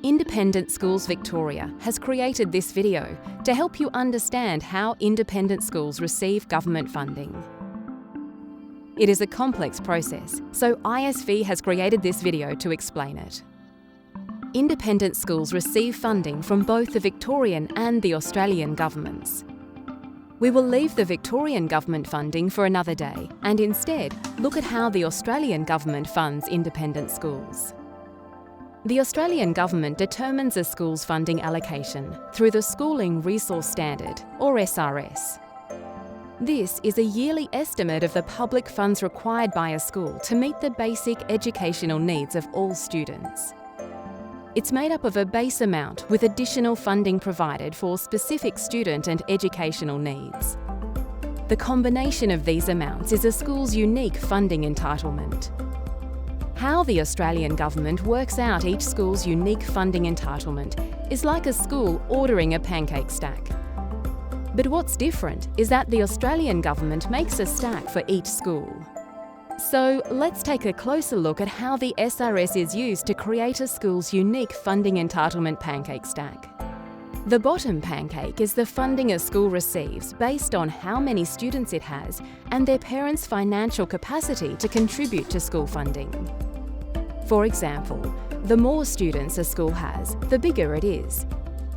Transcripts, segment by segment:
Independent Schools Victoria has created this video to help you understand how independent schools receive government funding. It is a complex process, so ISV has created this video to explain it. Independent schools receive funding from both the Victorian and the Australian governments. We will leave the Victorian government funding for another day and instead look at how the Australian government funds independent schools. The Australian government determines a school's funding allocation through the Schooling Resource Standard, or SRS. This is a yearly estimate of the public funds required by a school to meet the basic educational needs of all students. It's made up of a base amount with additional funding provided for specific student and educational needs. The combination of these amounts is a school's unique funding entitlement. How the Australian government works out each school's unique funding entitlement is like a school ordering a pancake stack. But what's different is that the Australian government makes a stack for each school. So let's take a closer look at how the SRS is used to create a school's unique funding entitlement pancake stack. The bottom pancake is the funding a school receives based on how many students it has and their parents' financial capacity to contribute to school funding. For example, the more students a school has, the bigger it is.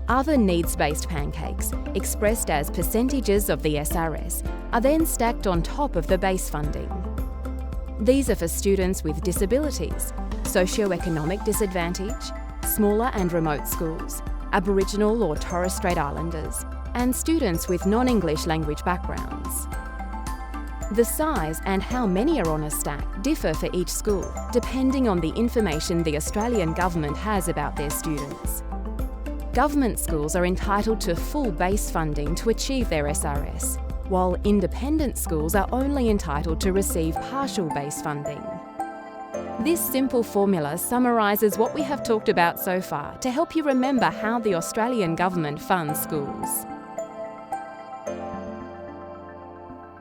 Other needs-based pancakes, expressed as percentages of the SRS, are then stacked on top of the base funding. These are for students with disabilities, socio-economic disadvantage, smaller and remote schools, Aboriginal or Torres Strait Islanders, and students with non-English language backgrounds. The size and how many are on a stack differ for each school, depending on the information the Australian government has about their students. Government schools are entitled to full base funding to achieve their SRS, while independent schools are only entitled to receive partial base funding. This simple formula summarises what we have talked about so far to help you remember how the Australian government funds schools.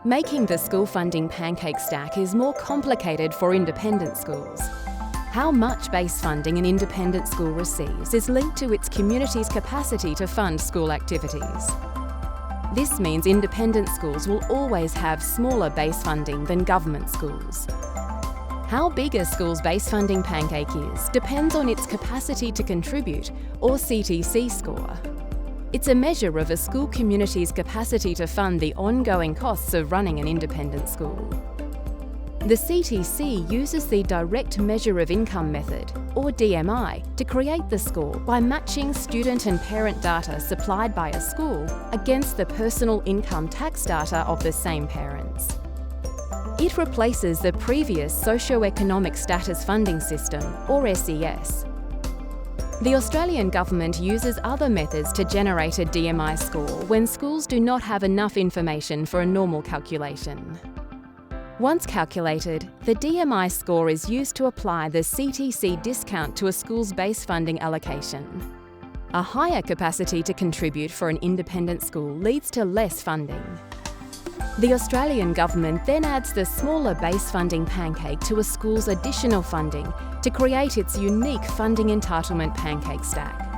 Making the school funding pancake stack is more complicated for independent schools. How much base funding an independent school receives is linked to its community's capacity to fund school activities. This means independent schools will always have smaller base funding than government schools. How big a school's base funding pancake is depends on its capacity to contribute, or CTC score. It's a measure of a school community's capacity to fund the ongoing costs of running an independent school. The CTC uses the Direct Measure of Income method, or DMI, to create the score by matching student and parent data supplied by a school against the personal income tax data of the same parents. It replaces the previous Socio-Economic Status Funding System, or SES. The Australian government uses other methods to generate a DMI score when schools do not have enough information for a normal calculation. Once calculated, the DMI score is used to apply the CTC discount to a school's base funding allocation. A higher capacity to contribute for an independent school leads to less funding. The Australian government then adds the smaller base funding pancake to a school's additional funding to create its unique funding entitlement pancake stack.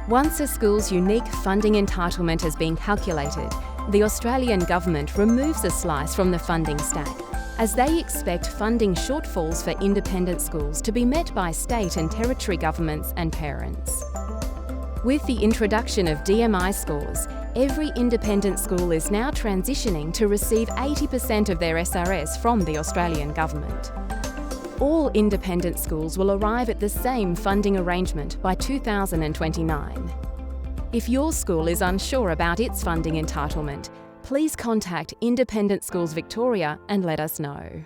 Once a school's unique funding entitlement has been calculated, the Australian government removes a slice from the funding stack, as they expect funding shortfalls for independent schools to be met by state and territory governments and parents. With the introduction of DMI scores, every independent school is now transitioning to receive 80% of their SRS from the Australian government. All independent schools will arrive at the same funding arrangement by 2029. If your school is unsure about its funding entitlement, please contact Independent Schools Victoria and let us know.